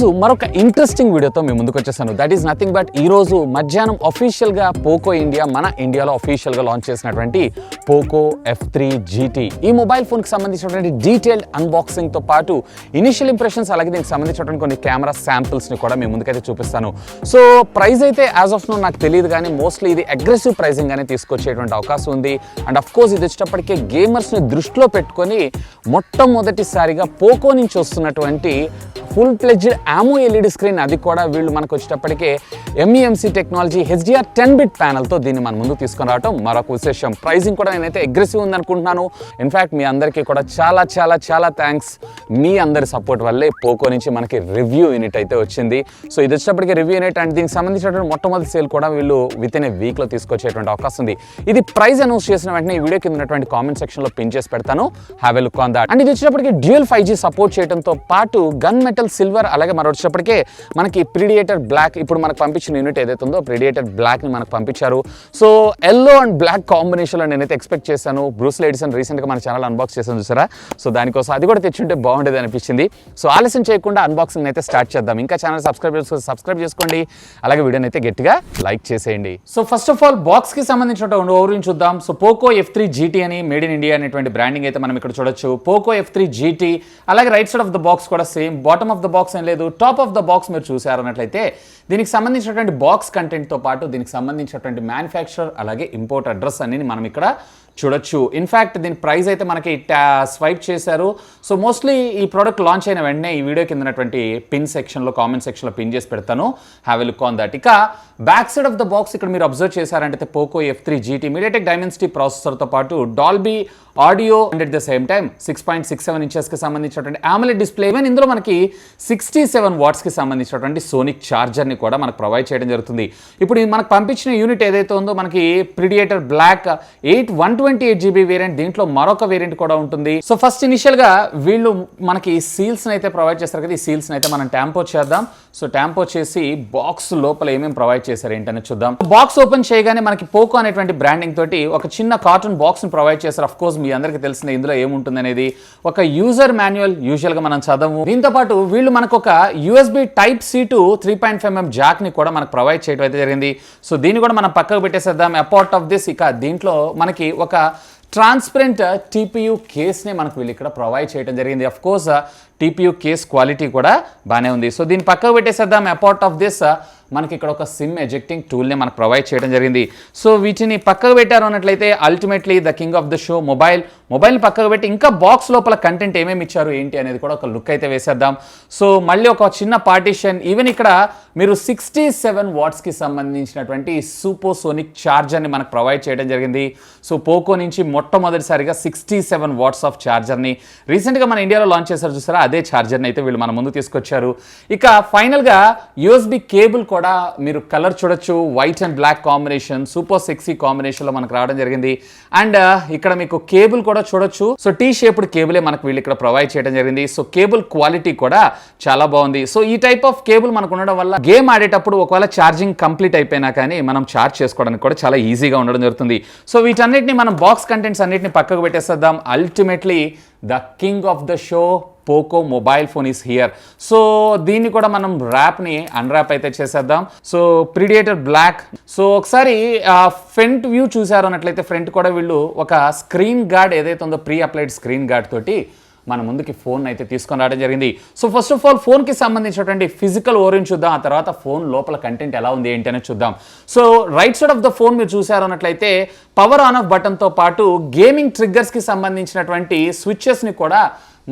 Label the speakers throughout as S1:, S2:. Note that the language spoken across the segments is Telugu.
S1: ఈరోజు మరొక ఇంట్రెస్టింగ్ వీడియోతో మేము ముందుకు వచ్చేసాను. దట్ ఈస్ నథింగ్ బట్ ఈరోజు మధ్యాహ్నం అఫీషియల్గా పోకో ఇండియా మన ఇండియాలో అఫీషియల్గా లాంచ్ చేసినటువంటి పోకో F3 GT ఈ మొబైల్ ఫోన్కి సంబంధించినటువంటి డీటెయిల్డ్ అన్బాక్సింగ్తో పాటు ఇనిషియల్ ఇంప్రెషన్స్ అలాగే దీనికి సంబంధించినటువంటి కొన్ని కెమెరా శాంపిల్స్ని కూడా మేము ముందుకైతే చూపిస్తాను. సో ప్రైస్ అయితే యాజ్ ఆఫ్ నో నాకు తెలియదు, కానీ మోస్ట్లీ ఇది అగ్రెసివ్ ప్రైసింగ్ అనేది తీసుకొచ్చేటువంటి అవకాశం ఉంది. అండ్ అఫ్ కోర్స్ ఇది వచ్చేటప్పటికే గేమర్స్ని దృష్టిలో పెట్టుకొని మొట్టమొదటిసారిగా పోకో నుంచి వస్తున్నటువంటి full fledged AMO LED screen, అది కూడా వీళ్ళు మనకు వచ్చేటప్పటికే MEMC టెక్నాలజీ HDR 10-bit ప్యానల్తో దీన్ని మన ముందుకు తీసుకొని రావడం మరొక విశేషం. ప్రైసింగ్ కూడా నేనైతే అగ్రెసివ్ ఉందనుకుంటున్నాను. ఇన్ఫ్యాక్ట్ మీ అందరికీ కూడా చాలా చాలా చాలా థ్యాంక్స్. మీ అందరి సపోర్ట్ వల్లే పోకో నుంచి మనకి రివ్యూ యూనిట్ అయితే వచ్చింది. సో ఇది వచ్చేటప్పటికి రివ్యూ యూనిట్ అండ్ దీనికి సంబంధించినటువంటి మొట్టమొదటి సేల్ కూడా వీళ్ళు విత్ ఇన్ ఏ వీక్లో తీసుకొచ్చేటువంటి అవకాశం ఉంది. ఇది ప్రైస్ అనౌన్స్ చేసిన వెంటనే ఈ వీడియో కింద ఉన్నటువంటి కామెంట్ సెక్షన్లో పిన్ చేసి పెడతాను. Have a look on that. And ఇది వచ్చేటప్పటికి డ్యూయల్ 5G సపోర్ట్ చేయడంతో పాటు గన్ మెటల్ సిల్వర్ అలాగే మరి వచ్చేటప్పటికే మనకి ప్రిడియేటర్ బ్లాక్, ఇప్పుడు మనకు పంపించిన యూనిట్ ఏదైతే ఉందో ప్రిడియేటర్ బ్లాక్ ని మనకు పంపించారు. సో ఎల్లో అండ్ బ్లాక్ కాంబినేషన్లో నేనైతే ఎక్స్పెక్ట్ చేశాను. బ్రూస్ లీ ఎడిసన్ రీసెంట్గా మన ఛానల్ అన్బాక్స్ చేసాను చూసారా, సో దానికోసం అది కూడా తెచ్చుంటే బాగుండేది అనిపించింది. సో ఆలస్యం చేయకుండా అన్బాక్సింగ్ అయితే స్టార్ట్ చేద్దాం. ఇంకా ఛానల్ సబ్స్క్రైబ్ చేసుకోండి, అలాగే వీడియోని అయితే గట్టిగా లైక్ చేసేయండి. So first of all box కి సంబంధించిన ఓవర్ చూద్దాం. సో పోకో F3 GT అని మేడ్ ఇన్ ఇండియా అనేటువంటి బ్రాండింగ్ అయితే మనం ఇక్కడ చూడొచ్చు. పోకో F3 GT అలాగే right side of the box కూడా same, bottom of the box ఏం లేదు, టాప్ ఆఫ్ ద బాక్స్ మీరు చూసారు అన్నట్లయితే దీనికి సంబంధించినటువంటి బాక్స్ కంటెంట్తో పాటు దీనికి సంబంధించినటువంటి మ్యానుఫ్యాక్చరర్ అలాగే ఇంపోర్ట్ అడ్రస్ అని మనం ఇక్కడ చూడొచ్చు. ఇన్ఫ్యాక్ట్ దీని ప్రైస్ అయితే మనకి స్వైప్ చేశారు. సో మోస్ట్లీ ఈ ప్రోడక్ట్ లాంచ్ అయిన వెంటనే ఈ వీడియో కింద ఉన్నటువంటి పిన్ సెక్షన్లో కామెంట్ సెక్షన్లో పిన్ చేసి పెడతాను. Have a look on that. ఇక back side of the box ఇక్కడ మీరు అబ్జర్వ్ చేశారంటే Poco F3 GT MediaTek Dimensity ప్రాసెసర్తో పాటు Dolby audio and at the same time 6.67 ఇంచెస్కి సంబంధించినటువంటి AMOLED డిస్ప్లే, ఈవెన్ ఇందులో మనకి 67 వాట్స్కి సంబంధించినటువంటి సోనిక్ ఛార్జర్ని కూడా మనకు ప్రొవైడ్ చేయడం జరుగుతుంది. ఇప్పుడు మనకు పంపించిన యూనిట్ ఏదైతే ఉందో మనకి ప్రిడియేటర్ బ్లాక్ 128GB వేరియంట్, దీంట్లో మరొక వేరియంట్ కూడా ఉంటుంది. సో ఫస్ట్ ఇనిషియల్ గా వీళ్ళు మనకి సీల్స్ అయితే ప్రొవైడ్ చేస్తారు కదా, ఈ సీల్స్ అయితే మనం ట్యాంపో చేద్దాం. సో ట్యాంపో చేసి బాక్స్ లోపల ఏమేమి ప్రొవైడ్ చేశారు ఏంటనే చూద్దాం. బాక్స్ ఓపెన్ చేయగానే మనకి పోకో అనేటువంటి బ్రాండింగ్ తోటి ఒక చిన్న కార్టూన్ బాక్స్ ని ప్రొవైడ్ చేశారు. అఫ్ కోర్స్ మీ అందరికీ తెలిసిందే ఇందులో ఏముంటుంది అనేది, ఒక యూజర్ మాన్యువల్ యూజువల్ గా మనం చదవము. దీంతో పాటు వీళ్ళు మనకు ఒక USB Type-C to 3.5mm Jack ని కూడా మనకు ప్రొవైడ్ చేయడం అయితే జరిగింది. సో దీన్ని కూడా మనం పక్కకు పెట్టేసేద్దాం. అపార్ట్ ఆఫ్ దిస్ ఇక దీంట్లో మనకి ఒక ట్రాన్స్పరెంట్ TPU కేస్ని మనకు వీళ్ళు ఇక్కడ ప్రొవైడ్ చేయడం జరిగింది. Of course TPU case quality కూడా బాగానే ఉంది. సో దీన్ని పక్కకు పెట్టేసేద్దాం. అపార్ట్ ఆఫ్ దిస్ మనకి ఇక్కడ ఒక సిమ్ ఎజెక్టింగ్ టూల్ని మనకు ప్రొవైడ్ చేయడం జరిగింది. సో వీటిని పక్కకు పెట్టారు అన్నట్లయితే ultimately the king of the show mobile పక్కకు పెట్టి ఇంకా బాక్స్ లోపల కంటెంట్ ఏమేమి ఇచ్చారు ఏంటి అనేది కూడా ఒక లుక్ అయితే వేసేద్దాం. సో మళ్ళీ ఒక చిన్న పార్టీషన్, ఈవెన్ ఇక్కడ మీరు 67 వాట్స్కి సంబంధించినటువంటి సూపర్సోనిక్ ఛార్జర్ని మనకు ప్రొవైడ్ చేయడం జరిగింది. సో పోకో నుంచి మొట్టమొదటిసారిగా 67 వాట్స్ ఆఫ్ ఛార్జర్ని రీసెంట్గా మన ఇండియాలో లాంచ్ చేశారు చూసారా, అదే ఛార్జర్ని అయితే వీళ్ళు మన ముందు తీసుకొచ్చారు. ఇక ఫైనల్గా USB కేబుల్ కూడా మీరు కలర్ చూడొచ్చు, white and black combination, super sexy కాంబినేషన్లో మనకు రావడం జరిగింది. అండ్ ఇక్కడ మీకు కేబుల్ కూడా చూడొచ్చు. సో టీ షేప్డ్ కేబులే మనకు వీళ్ళు ఇక్కడ ప్రొవైడ్ చేయడం జరిగింది. సో కేబుల్ క్వాలిటీ కూడా చాలా బాగుంది. సో ఈ టైప్ ఆఫ్ కేబుల్ మనకు ఉండడం వల్ల గేమ్ ఆడేటప్పుడు ఒకవేళ ఛార్జింగ్ కంప్లీట్ అయిపోయినా కానీ మనం ఛార్జ్ చేసుకోవడానికి కూడా చాలా ఈజీగా ఉండడం జరుగుతుంది. సో వీటన్నిటిని మనం బాక్స్ కంటెంట్స్ అన్నిటిని పక్కకు పెట్టేసేద్దాం. Ultimately the king of the show Poco mobile phone is here. So దీన్ని కూడా మనం ర్యాప్ని అన్ర్యాప్ అయితే చేసేద్దాం. So predator black. సో ఒకసారి ఫ్రంట్ వ్యూ చూసారు అన్నట్లయితే ఫ్రంట్ కూడా వీళ్ళు ఒక స్క్రీన్ గార్డ్ ఏదైతే ఉందో ప్రీ అప్లైడ్ స్క్రీన్ గార్డ్ తోటి మన ముందుకి ఫోన్ అయితే తీసుకొని రావడం జరిగింది. సో ఫస్ట్ ఆఫ్ ఆల్ ఫోన్కి సంబంధించినటువంటి ఫిజికల్ ఓరియం చూద్దాం, ఆ తర్వాత ఫోన్ లోపల కంటెంట్ ఎలా ఉంది ఏంటి అనేది చూద్దాం. So right side of the phone మీరు చూసారు అన్నట్లయితే పవర్ ఆన్ ఆఫ్ బటన్తో పాటు గేమింగ్ ట్రిగ్గర్స్కి సంబంధించినటువంటి స్విచ్చెస్ని కూడా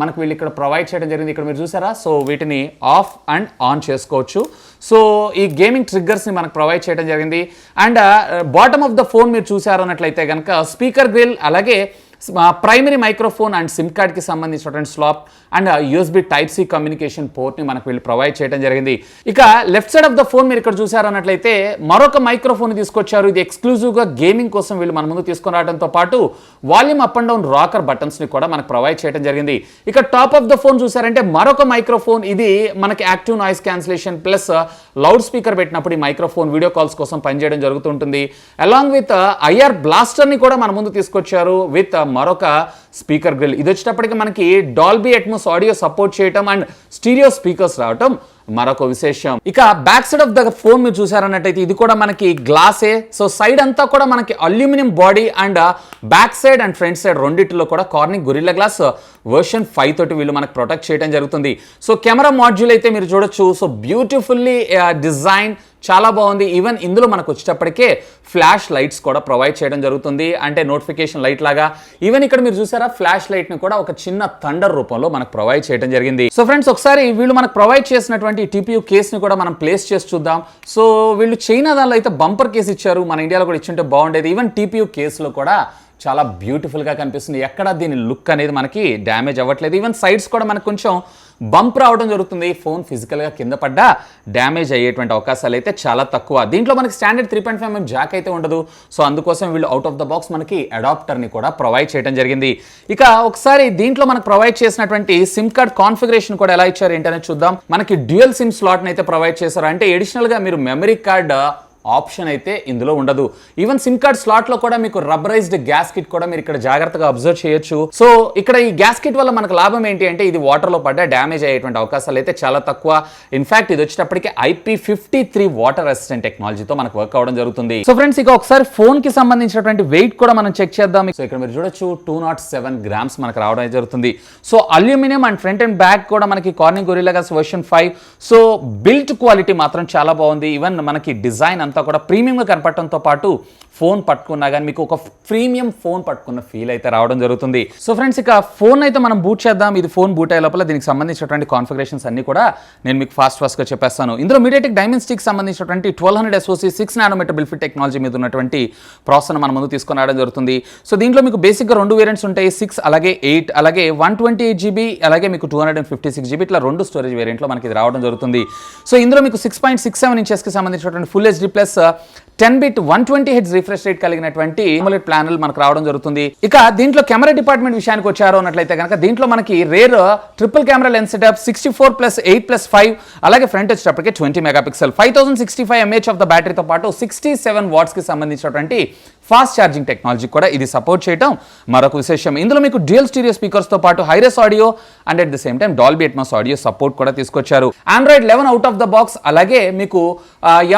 S1: మనకు వీళ్ళు ఇక్కడ ప్రొవైడ్ చేయడం జరిగింది. ఇక్కడ మీరు చూసారా, సో వీటిని ఆఫ్ అండ్ ఆన్ చేసుకోవచ్చు. సో ఈ గేమింగ్ ట్రిగ్గర్స్ని మనకు ప్రొవైడ్ చేయడం జరిగింది. And bottom of the phone మీరు చూసారు అన్నట్లయితే కనుక స్పీకర్ గ్రిల్ అలాగే ప్రైమరీ మైక్రోఫోన్ అండ్ సిమ్ కార్డ్కి సంబంధించినటువంటి స్లాప్ అండ్ USB Type-C కమ్యూనికేషన్ పోర్ట్ని మనకు వీళ్ళు ప్రొవైడ్ చేయడం జరిగింది. ఇక left side of the phone మీరు ఇక్కడ చూసారు అన్నట్లయితే మరొక మైక్రోఫోన్ తీసుకొచ్చారు. ఇది ఎక్స్క్లూజివ్గా గేమింగ్ కోసం వీళ్ళు మన ముందు తీసుకొని రావడంతో పాటు volume up and down rocker బటన్స్ని కూడా మనకు ప్రొవైడ్ చేయడం జరిగింది. ఇక టాప్ ఆఫ్ ద ఫోన్ చూసారంటే మరొక మైక్రోఫోన్, ఇది మనకి active noise cancellation plus loud speaker పెట్టినప్పుడు ఈ మైక్రోఫోన్ వీడియో కాల్స్ కోసం పనిచేయడం జరుగుతుంటుంది. అలాంగ్ విత్ IR బ్లాస్టర్ని కూడా మన ముందు తీసుకొచ్చారు విత్ మరొక స్పీకర్ గ్రిల్. ఇది వచ్చేటప్పటికి మనకి డాల్బీ అట్మాస్ ఆడియో సపోర్ట్ చేయటం అండ్ స్టీరియో స్పీకర్స్ రావటం మరొక విశేషం. ఇక back side of the phone మీరు చూసారన్నట్టయితే ఇది కూడా మనకి గ్లాసే. సో సైడ్ అంతా కూడా మనకి aluminium body and back side and front side రెండింటిలో కూడా కార్నింగ్ గొరిల్లా గ్లాస్ వర్షన్ 5 తోటి వీళ్ళు మనకు ప్రొటెక్ట్ చేయడం జరుగుతుంది. సో కెమెరా మాడ్యూల్ అయితే మీరు చూడొచ్చు. సో బ్యూటిఫుల్లీ డిజైన్ చాలా బాగుంది. ఈవెన్ ఇందులో మనకు వచ్చేటప్పటికే ఫ్లాష్ లైట్స్ కూడా ప్రొవైడ్ చేయడం జరుగుతుంది, అంటే నోటిఫికేషన్ లైట్ లాగా. ఈవెన్ ఇక్కడ మీరు చూసారా ఫ్లాష్ లైట్ ని కూడా ఒక చిన్న థండర్ రూపంలో మనకు ప్రొవైడ్ చేయడం జరిగింది. సో ఫ్రెండ్స్ ఒకసారి వీళ్ళు మనకు ప్రొవైడ్ చేసినటువంటి టీపీయూ కేస్ ని కూడా మనం ప్లేస్ చేసి చూద్దాం. సో వీళ్ళు చైనా దానిలో అయితే బంపర్ కేస్ ఇచ్చారు, మన ఇండియాలో కూడా ఇచ్చింటే బాగుండేది. ఈవెన్ టీపీయూ కేసులో కూడా చాలా బ్యూటిఫుల్గా కనిపిస్తుంది, ఎక్కడ దీని లుక్ అనేది మనకి డ్యామేజ్ అవ్వట్లేదు. ఈవెన్ సైడ్స్ కూడా మనకు కొంచెం బంప్ రావడం జరుగుతుంది. ఫోన్ ఫిజికల్గా కింద పడ్డా డ్యామేజ్ అయ్యేటువంటి అవకాశాలు అయితే చాలా తక్కువ. దీంట్లో మనకి స్టాండర్డ్ 3.5mm జాక్ అయితే ఉండదు. సో అందుకోసం వీళ్ళు అవుట్ ఆఫ్ ద బాక్స్ మనకి అడాప్టర్ని కూడా ప్రొవైడ్ చేయడం జరిగింది. ఇక ఒకసారి దీంట్లో మనకు ప్రొవైడ్ చేసినటువంటి సిమ్ కార్డ్ కాన్ఫిగరేషన్ కూడా ఎలా ఇచ్చారు ఏంటనేది చూద్దాం. మనకి డ్యూయల్ సిమ్ స్లాట్ని అయితే ప్రొవైడ్ చేశారు, అంటే అడిషనల్గా మీరు మెమరీ కార్డ్ ఆప్షన్ అయితే ఇందులో ఉండదు. ఈవెన్ సిమ్ కార్డ్ స్లాట్ లో కూడా మీకు రబ్బరైజ్డ్ గ్యాస్ కిట్ కూడా మీరు ఇక్కడ జాగ్రత్తగా అబ్జర్వ్ చేయొచ్చు. సో ఇక్కడ ఈ గ్యాస్ కిట్ వల్ల మనకు లాభం ఏంటి అంటే ఇది వాటర్ లో పడ్డా డ్యామేజ్ అయ్యేటువంటి అవకాశాలు అయితే చాలా తక్కువ. ఇన్ఫాక్ట్ ఇది వచ్చేటప్పటికి IP53 వాటర్ రెసిస్టెంట్ టెక్నాలజీతో మనకు వర్క్ అవడం జరుగుతుంది. సో ఫ్రెండ్స్ ఇక ఒకసారి ఫోన్ కి సంబంధించినటువంటి వెయిట్ కూడా మనం చెక్ చేద్దాం. సో ఇక్కడ మీరు చూడొచ్చు 207 గ్రామ్స్ మనకు రావడం జరుగుతుంది. So aluminium and front and back కూడా మనకి Corning Gorilla glass version 5. So built quality మాత్రం చాలా బాగుంది. ఈవెన్ మనకి డిజైన్ అంతా కూడా ప్రీమియంగా కనపడటంతో పాటు ఫోన్ పట్టుకున్నా కానీ మీకు ఒక ప్రీమియం ఫోన్ పట్టుకున్న ఫీల్ అయితే రావడం జరుగుతుంది. సో ఫ్రెండ్స్ ఇక ఫోన్ అయితే మనం బూట్ చేద్దాం. ఇది ఫోన్ బూట్ అయ్యే లోపల దీనికి సంబంధించినటువంటి కాన్ఫిగరేషన్స్ అన్ని కూడా నేను మీకు ఫాస్ట్గా చెప్పేస్తాను. ఇందులో మీడియాటెక్ డైమెన్సిటీకి సంబంధించినటువంటి 1200 SoC 6 nm బిల్ఫిట్ టెక్నాలజీ మీద ఉన్నటువంటి ప్రాసెసర్ మన ముందు తీసుకొని రావడం జరుగుతుంది. సో దీంట్లో మీకు బేసిక్గా 2 వేరియంట్స్ ఉంటాయి, 6 అలాగే 8 అలాగే 128GB అలాగే మీకు 256GB ఇట్లా 2 స్టోరేజ్ వేరియంట్లో మనకి ఇది రావడం జరుగుతుంది. సో ఇందులో మీకు 6.67 ఇంచెస్కి సంబంధించినటువంటి full HD plus 10-bit 120Hz refresh rate కలిగినటువంటి AMOLED ప్యానెల్ మనకు రావడం జరుగుతుంది. ఇక దీంట్లో కెమెరా డిపార్ట్మెంట్ విషయానికి వచ్చారో అన్నట్లయితే కనుక దీంట్లో మనకి rare triple camera lens setup 64+8+5 అలాగే ఫ్రంట్ వచ్చేటప్పటికి 20 మెగాపిక్సెల్ 5065 mAh ఆఫ్ ద బ్యాటరీతో పాటు 67 watts కి సంబంధించినటువంటి ఫాస్ట్ ఛార్జింగ్ టెక్నాలజీ కూడా ఇది సపోర్ట్ చేయడం మరొక విశేషం. ఇందులో మీకు డ్యూయల్ స్టీరియో స్పీకర్స్ తో పాటు hi-res audio and at the same time Dolby Atmos audio support కూడా తీసుకొచ్చారు. Android 11 out of the box అలాగే మీకు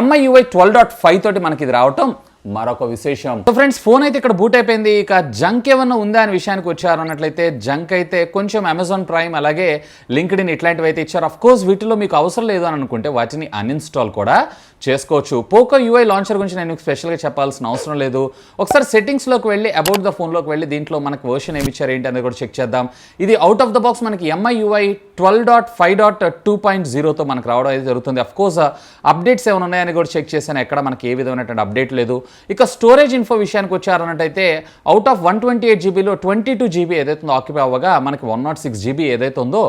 S1: MIUI 12.5 తోటి మనకి ఇది రావటం మరొక విశేషం. సో ఫ్రెండ్స్ ఫోన్ అయితే ఇక్కడ బూట్ అయిపోయింది. ఇక జంక్ ఏమన్నా ఉందా అనే విషయానికి వచ్చారు అన్నట్లయితే జంక్ అయితే కొంచెం అమెజాన్ ప్రైమ్ అలాగే లింక్డ్ఇన్ ఇట్లాంటివి అయితే ఇచ్చారు. అఫ్ కోర్స్ వీటిలో మీకు అవసరం లేదు అని అనుకుంటే వాటిని అన్ఇన్స్టాల్ కూడా చేసుకోవచ్చు. పోకో UI లాంచర్ గురించి నేను స్పెషల్గా చెప్పాల్సిన అవసరం లేదు. ఒకసారి సెట్టింగ్స్లోకి వెళ్ళి అబౌట్ ద ఫోన్లోకి వెళ్ళి దీంట్లో మనకు వర్షన్ ఏమి ఇచ్చారు ఏంటి అనేది కూడా చెక్ చేద్దాం. ఇది అవుట్ ఆఫ్ ద బాక్స్ మనకి MIUI 12.5.2.0తో మనకు రావడం అయితే జరుగుతుంది. అఫ్ కోర్స్ అప్డేట్స్ ఏమైనా ఉన్నాయని కూడా చెక్ చేశాను, ఎక్కడ మనకి ఏ విధమైనటువంటి అప్డేట్ లేదు. ఇక స్టోరేజ్ ఇన్ఫో విషయానికి వచ్చారన్నట్టయితే అవుట్ ఆఫ్ 128GBలో 22GB ఏదైతే ఆక్యుపై అవ్వగా మనకి 106GB ఏదైతే ఉందో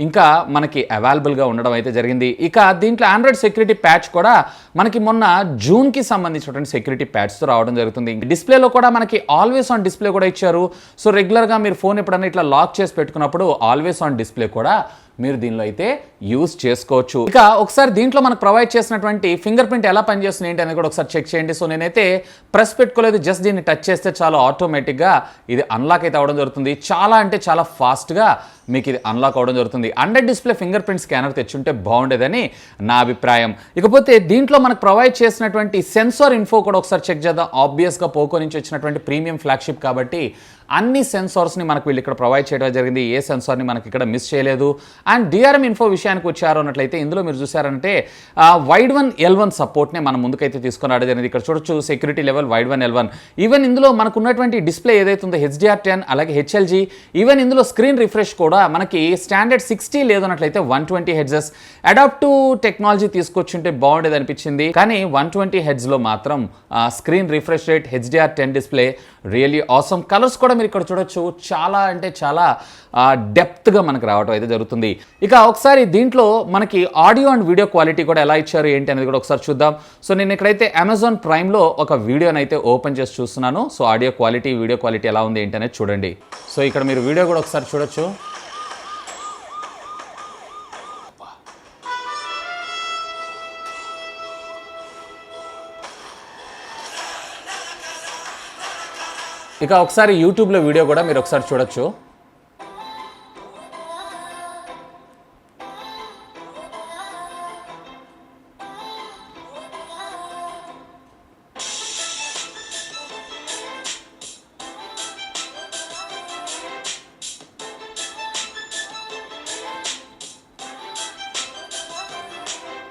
S1: ఇంకా మనకి అవైలబుల్గా ఉండడం అయితే జరిగింది. ఇక దీంట్లో ఆండ్రాయిడ్ సెక్యూరిటీ ప్యాచ్ కూడా మనకి మొన్న జూన్కి సంబంధించినటువంటి సెక్యూరిటీ ప్యాచ్తో రావడం జరుగుతుంది. డిస్ప్లేలో కూడా మనకి ఆల్వేస్ ఆన్ డిస్ప్లే కూడా ఇచ్చారు. సో రెగ్యులర్గా మీరు ఫోన్ ఎప్పుడన్నా ఇట్లా లాక్ చేసి పెట్టుకున్నప్పుడు ఆల్వేస్ ఆన్ డిస్ప్లే కూడా మీరు దీనిలో అయితే యూజ్ చేసుకోవచ్చు. ఇక ఒకసారి దీంట్లో మనకు ప్రొవైడ్ చేసినటువంటి ఫింగర్ ప్రింట్ ఎలా పనిచేస్తుంది ఏంటి అనేది కూడా ఒకసారి చెక్ చేయండి. సో నేనైతే ప్రెస్ పెట్టుకోలేదు, జస్ట్ దీన్ని టచ్ చేస్తే చాలా ఆటోమేటిక్గా ఇది అన్లాక్ అయితే అవడం జరుగుతుంది. చాలా అంటే చాలా ఫాస్ట్గా మీకు ఇది అన్లాక్ అవడం జరుగుతుంది. Under display fingerprint scanner తెచ్చుంటే బాగుండేదని నా అభిప్రాయం. ఇకపోతే దీంట్లో మనకు ప్రొవైడ్ చేసినటువంటి సెన్సార్ ఇన్ఫో కూడా ఒకసారి చెక్ చేద్దాం. ఆబ్వియస్గా పోకో నుంచి వచ్చినటువంటి ప్రీమియం ఫ్లాగ్షిప్ కాబట్టి అన్ని సెన్సార్స్ని మనకు వీళ్ళు ఇక్కడ ప్రొవైడ్ చేయడం జరిగింది. ఏ సెన్సార్ని మనకి ఇక్కడ మిస్ చేయలేదు. అండ్ DRM ఇన్ఫో విషయానికి వచ్చారు అన్నట్లయితే ఇందులో మీరు చూసారంటే వైడ్ 1 L1 సపోర్ట్నే మనం ముందుకైతే తీసుకొని రావడం జరిగింది. ఇక్కడ చూడొచ్చు security level wide 1 L1. Even ఇందులో మనకు ఉన్నటువంటి డిస్ప్లే ఏదైతే ఉందో HDR10 అలాగే HLG. ఈవెన్ ఇందులో స్క్రీన్ రిఫ్రెష్ కూడా మనకి స్టాండర్డ్ 60 లేదన్నట్లయితే 120Hz అడాప్టివ్ టెక్నాలజీ తీసుకొచ్చుంటే బాగుండేది అనిపించింది. కానీ 120Hzలో మాత్రం screen refresh rate HDR10 display really awesome. Colours కూడా మీరు ఇక్కడ చూడొచ్చు, చాలా అంటే చాలా డెప్త్గా మనకు రావడం అయితే జరుగుతుంది. ఇక ఒకసారి దీంట్లో మనకి ఆడియో అండ్ వీడియో క్వాలిటీ కూడా ఎలా ఇచ్చారు ఏంటి అనేది కూడా ఒకసారి చూద్దాం. సో నేను ఇక్కడైతే అమెజాన్ ప్రైమ్లో ఒక వీడియోని అయితే ఓపెన్ చేసి చూస్తున్నాను. So audio quality video quality ఎలా ఉంది ఏంటి అనేది చూడండి. సో ఇక్కడ మీరు వీడియో కూడా ఒకసారి చూడొచ్చు. ఇక ఒకసారి యూట్యూబ్లో వీడియో కూడా మీరు ఒకసారి చూడొచ్చు.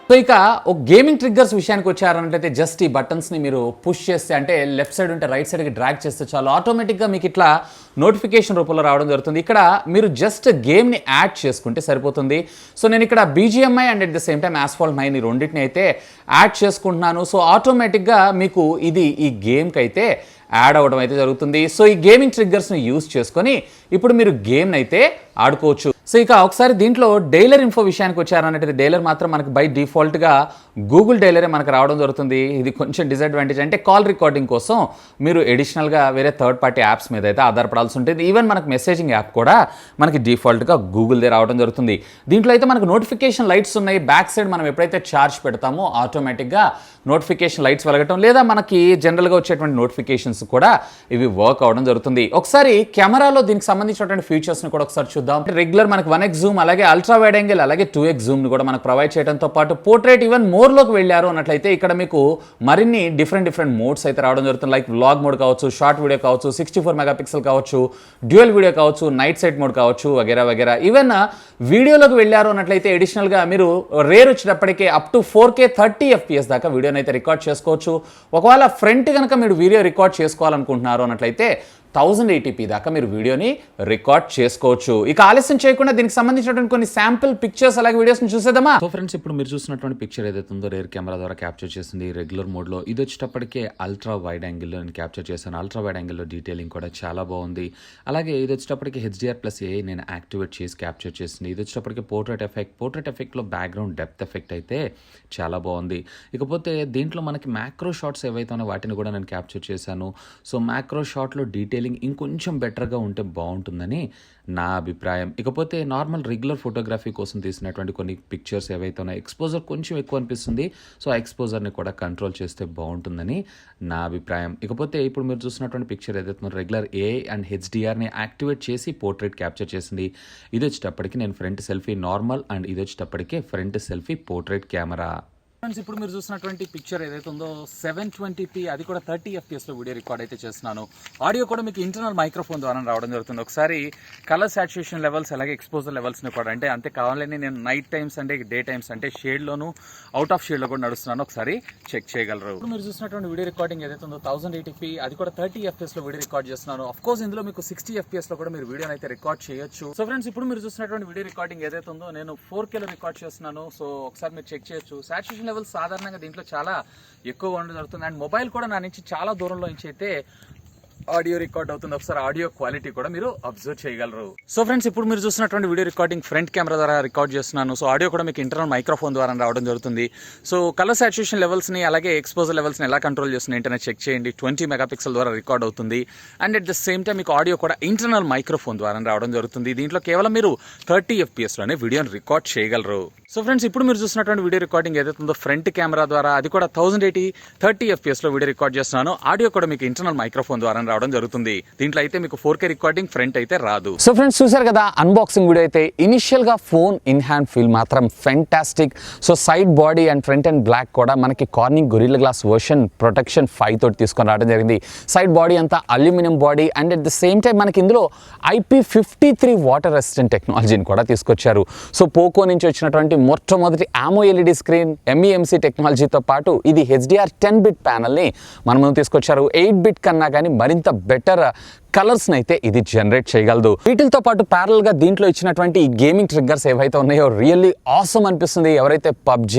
S1: సో ఇక ఒక గేమింగ్ ట్రిగ్గర్స్ విషయానికి వచ్చారన్నట్లయితే జస్ట్ ఈ బటన్స్ని మీరు పుష్ చేస్తే అంటే లెఫ్ట్ సైడ్ ఉంటే రైట్ సైడ్కి డ్రాగ్ చేస్తే చాలు ఆటోమేటిక్గా మీకు ఇట్లా నోటిఫికేషన్ రూపంలో రావడం జరుగుతుంది. ఇక్కడ మీరు జస్ట్ గేమ్ని యాడ్ చేసుకుంటే సరిపోతుంది. సో నేను ఇక్కడ BGMI and at the same time Asphalt 9 ఈ రెండింటిని అయితే యాడ్ చేసుకుంటున్నాను. సో ఆటోమేటిక్గా మీకు ఇది ఈ గేమ్కి అయితే యాడ్ అవ్వడం అయితే జరుగుతుంది. సో ఈ గేమింగ్ ట్రిగ్గర్స్ని యూజ్ చేసుకొని ఇప్పుడు మీరు గేమ్ని అయితే ఆడుకోవచ్చు. సో ఇక ఒకసారి దీంట్లో డైలర్ ఇన్ఫో విషయానికి వచ్చారన్నట్టు డైలర్ మాత్రం మనకి బై డిఫాల్ట్గా గూగుల్ డైలరే మనకు రావడం జరుగుతుంది. ఇది కొంచెం డిసడ్వాంటేజ్ అంటే కాల్ రికార్డింగ్ కోసం మీరు ఎడిషనల్గా వేరే థర్డ్ పార్టీ యాప్స్ మీద అయితే ఆధారపడాల్సి ఉంటుంది. ఈవెన్ మనకు మెసేజింగ్ యాప్ కూడా మనకి డిఫాల్ట్గా గూగుల్దే రావడం జరుగుతుంది. దీంట్లో అయితే మనకు నోటిఫికేషన్ లైట్స్ ఉన్నాయి. బ్యాక్ సైడ్ మనం ఎప్పుడైతే ఛార్జ్ పెడతామో ఆటోమేటిక్గా నోటిఫికేషన్ లైట్స్ వెలగటం లేదా మనకి జనరల్గా వచ్చేటువంటి నోటిఫికేషన్స్ కూడా ఇవి వర్క్ అవడం జరుగుతుంది. ఒకసారి కెమెరాలో దీనికి సంబంధించినటువంటి ఫీచర్స్ని కూడా ఒకసారి చూద్దాం. రెగ్యులర్ మనకి 1x జూమ్ అలాగే అల్ట్రా వైడ్ యాంగిల్ అలాగే 2x జూమ్ని కూడా మనకు ప్రొవైడ్ చేయడంతో పాటు పోర్ట్రేట్ ఈవెన్ మోర్లోకి వెళ్ళారు అన్నట్లయితే ఇక్కడ మీకు మరిన్ని డిఫరెంట్ మోడ్స్ అయితే రావడం జరుగుతుంది. లైక్ వ్లాగ్ మోడ్ కావచ్చు, షార్ట్ వీడియో కావచ్చు, 64 మెగాపిక్సెల్ కావచ్చు, డ్యూయల్ వీడియో కావచ్చు, నైట్ సైట్ మోడ్ కావచ్చు వగేరా వగేరా. ఈవెన్ వీడియోలోకి వెళ్ళారు అన్నట్లయితే అడిషనల్గా మీరు రేర్ వచ్చేటప్పటికే అప్ టు 4K 30 FPS దాకా వీడియోని అయితే రికార్డ్ చేసుకోవచ్చు. ఒకవేళ ఫ్రంట్ కనుక మీరు వీడియో రికార్డ్ చేసుకోవాలనుకుంటున్నారు అన్నట్లయితే 1080p దాకా మీరు వీడియోని రికార్డ్ చేసుకోవచ్చు. ఇక ఆలస్యం చేయకుండా దీనికి సంబంధించినటువంటి కొన్ని శాంపిల్ పిక్చర్స్ అలాగే వీడియోస్ని చూసేద్దామా. సో ఫ్రెండ్స్, ఇప్పుడు మీరు చూసినటువంటి పిక్చర్ ఏదైతే ఉందో రేర్ కెమెరా ద్వారా క్యాప్చర్ చేసింది రెగ్యులర్ మోడ్లో. ఇది వచ్చేటప్పటికే అల్ట్రా వైడ్ యాంగిల్లో నేను క్యాప్చర్ చేశాను. అల్ట్రా వైడ్ యాంగిల్లో డీటెయిలింగ్ కూడా చాలా బాగుంది. అలాగే ఇది వచ్చేటప్పటికి HDR+AI నేను యాక్టివేట్ చేసి క్యాప్చర్ చేసింది. ఇది వచ్చేటప్పటికి పోర్ట్రేట్ ఎఫెక్ట్లో బ్యాక్గ్రౌండ్ డెప్త్ ఎఫెక్ట్ అయితే చాలా బాగుంది. ఇకపోతే దీంట్లో మనకి మ్యాక్రో షాట్స్ ఏవైతే ఉన్నాయో వాటిని కూడా నేను క్యాప్చర్ చేశాను. సో మ్యాక్రో షాట్లో డీటెయిలింగ్ ఇంకొంచెం బెటర్గా ఉంటే బాగుంటుందని నా అభిప్రాయం. ఇకపోతే నార్మల్ రెగ్యులర్ ఫోటోగ్రఫీ కోసం తీసినటువంటి కొన్ని పిక్చర్స్ ఏవైతే ఉన్నాయో ఎక్స్పోజర్ కొంచెం ఎక్కువ అనిపిస్తుంది. సో ఆ ఎక్స్పోజర్ని కూడా కంట్రోల్ చేస్తే బాగుంటుందని నా అభిప్రాయం. ఇకపోతే ఇప్పుడు మీరు చూసినటువంటి పిక్చర్ ఏదైతే రెగ్యులర్ AI అండ్ HDRని యాక్టివేట్ చేసి పోర్ట్రేట్ క్యాప్చర్ చేసింది. ఇది వచ్చేటప్పటికి నేను ఫ్రంట్ సెల్ఫీ నార్మల్ అండ్ ఇది వచ్చేటప్పటికి front selfie portrait camera. Friends, ఇప్పుడు మీరు చూసినటువంటి పిక్చర్ ఏదైతే ఉందో 720p అది కూడా 30 FPS లో వీడియో రికార్డ్ అయితే చేస్తున్నాను. ఆడియో కూడా మీకు ఇంటర్నల్ మైక్రోఫోన్ ద్వారా రావడం జరుగుతుంది. ఒకసారి కలర్ సాచురేషన్ లెవెల్స్ అలాగే ఎక్స్పోజర్ లెవెల్స్ని కూడా అంటే అంతే కావాలని నేను నైట్ టైమ్స్ అంటే డే టైమ్స్ అంటే షేడ్లోను అవుట్ ఆఫ్ షేడ్లో కూడా నడుస్తున్నాను. ఒకసారి చెక్ చేయగలరు. ఇప్పుడు మీరు చూసినటువంటి వీడియో రికార్డింగ్ ఏదైతే ఉందో 1080p అది కూడా 30 FPS లో వీడియో రికార్డ్ చేస్తున్నాను. అఫ్ కోర్స్ ఇందులో మీకు 60 FPS లో కూడా మీరు వీడియోని అయితే రికార్డ్ చేయొచ్చు. సో ఫ్రెండ్స్, ఇప్పుడు మీరు చూసినటువంటి వీడియో రికార్డింగ్ ఏదైతే ఉందో నేను 4K లో రికార్డ్ చేస్తున్నాను. సో ఒకసారి మీరు చెక్ చేయొచ్చు. సాచురేషన్ సాధారణంగా దీంట్లో చాలా ఎక్కువగా ఉండడం జరుగుతుంది. అండ్ మొబైల్ కూడా నా నుంచి చాలా దూరంలో నుంచి అయితే ఆడియో రికార్డ్ అవుతుంది. ఒకసారి ఆడియో క్వాలిటీ కూడా మీరు అబ్జర్వ్ చేయగలరు. సో ఫ్రెండ్స్, ఇప్పుడు మీరు చూసినటువంటి వీడియో రికార్డింగ్ ఫ్రంట్ కెమెరా ద్వారా రికార్డ్ చేస్తున్నాను. సో ఆడియో కూడా మీకు ఇంటర్నల్ మైక్రోఫోన్ ద్వారా రావడం జరుగుతుంది. సో కలర్ సాచురేషన్ లెవెల్స్ని అలాగే ఎక్స్పోజర్ లెవెల్స్ని ఎలా కంట్రోల్ చేస్తున్న ఇంటర్నెట్ చెక్ చేయండి. 20 మెగాపిక్సెల్ ద్వారా రికార్డ్ అవుతుంది. And at the same time మీకు ఆడియో కూడా ఇంటర్నల్ మైక్రోఫోన్ ద్వారా రావడం జరుగుతుంది. దీంట్లో కేవలం మీరు 30 FPS లోనే వీడియోని రికార్డ్ చేయగలరు. సో ఫ్రెండ్స్, ఇప్పుడు మీరు చూసినటువంటి వీడియో రికార్డింగ్ ఏదైతే ఉందో ఫ్రంట్ కెమెరా ద్వారా అది కూడా 1080 30 FPS లో వీడియో రికార్డ్ చేస్తున్నాను. ఆడియో కూడా మీకు ఇంటర్నల్ మైక్రోఫోన్ ద్వారా రావడం జరుగుతుంది. దీంట్లో అయితే మీకు 4K రికార్డింగ్ ఫ్రంట్ అయితే రాదు. సో ఫ్రెండ్స్, చూసారు కదా అన్బాక్సింగ్ వీడియో అయితే. ఇనిషియల్ గా ఫోన్ ఇన్ హ్యాండ్ ఫీల్ మాత్రం fantastic. So side body and front and black కూడా మనకి Corning Gorilla glass version protection 5 తోటి తీసుకొని రావడం జరిగింది. సైడ్ బాడీ అంతా aluminium body and at the same time మనకి ఇందులో IP53 వాటర్ రెసిస్టెంట్ టెక్నాలజీని కూడా తీసుకొచ్చారు. సో పోకో నుంచి వచ్చినటువంటి మొట్టమొదటి AMOLED స్క్రీన్ MEMC టెక్నాలజీతో పాటు ఇది HDR 10-bit ప్యానల్ని మన ముందు తీసుకొచ్చారు. 8-bit కన్నా కానీ మరింత బెటర్ కలర్స్ని అయితే ఇది జనరేట్ చేయగలదు. వీటితో పాటు ప్యారల్గా దీంట్లో ఇచ్చినటువంటి ఈ గేమింగ్ ట్రిగ్గర్స్ ఏవైతే ఉన్నాయో రియల్లీ ఆసమ్ అనిపిస్తుంది. ఎవరైతే PUBG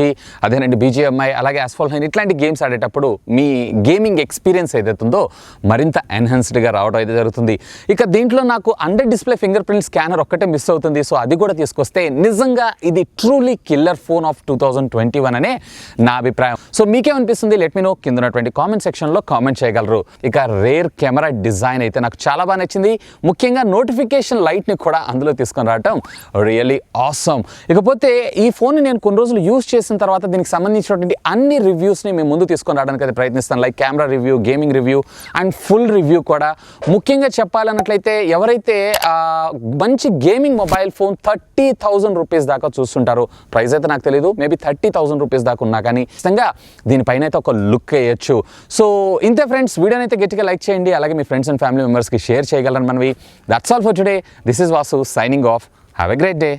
S1: అదేనండి BGMI అలాగే Asphalt 9 ఇట్లాంటి గేమ్స్ ఆడేటప్పుడు మీ గేమింగ్ ఎక్స్పీరియన్స్ ఏదైతే ఉందో మరింత ఎన్హాన్స్డ్గా రావడం అయితే జరుగుతుంది. ఇక దీంట్లో నాకు under display fingerprint scanner ఒక్కటే మిస్ అవుతుంది. సో అది కూడా తీసుకొస్తే నిజంగా ఇది ట్రూలీ కిల్లర్ ఫోన్ ఆఫ్ 2021 అనే నా అభిప్రాయం. సో మీకేమనిపిస్తుంది? లెట్ మీ నో కింద ఉన్నటువంటి కామెంట్ సెక్షన్లో కామెంట్ చేయగలరు. ఇక రేర్ కెమెరా డిజైన్ అయితే నాకు చాలా బాగా నచ్చింది. ముఖ్యంగా నోటిఫికేషన్ లైట్ని కూడా అందులో తీసుకొని రావటం రియల్లీ ఆసమ్. ఇకపోతే ఈ ఫోన్ని నేను కొన్ని రోజులు యూజ్ చేసిన తర్వాత దీనికి సంబంధించినటువంటి అన్ని రివ్యూస్ని మేము ముందు తీసుకొని రావడానికి అయితే ప్రయత్నిస్తాను. Like camera review, gaming review and full review కూడా. ముఖ్యంగా చెప్పాలన్నట్లయితే ఎవరైతే మంచి గేమింగ్ మొబైల్ ఫోన్ 30,000 రూపీస్ దాకా చూస్తుంటారో, ప్రైస్ అయితే నాకు తెలియదు, మేబీ 30,000 రూపీస్ దాకా ఉన్నా కానీ ఖచ్చితంగా దీనిపైన అయితే ఒక లుక్ వేయచ్చు. సో ఇంతే ఫ్రెండ్స్, వీడియోని అయితే గట్టిగా లైక్ చేయండి. అలాగే మీ ఫ్రెండ్స్ అండ్ ఫ్యామిలీ మెంబర్స్కి షేర్ చేయగలరని మనవి. That's all for today. This is Vasu signing off. Have a great day.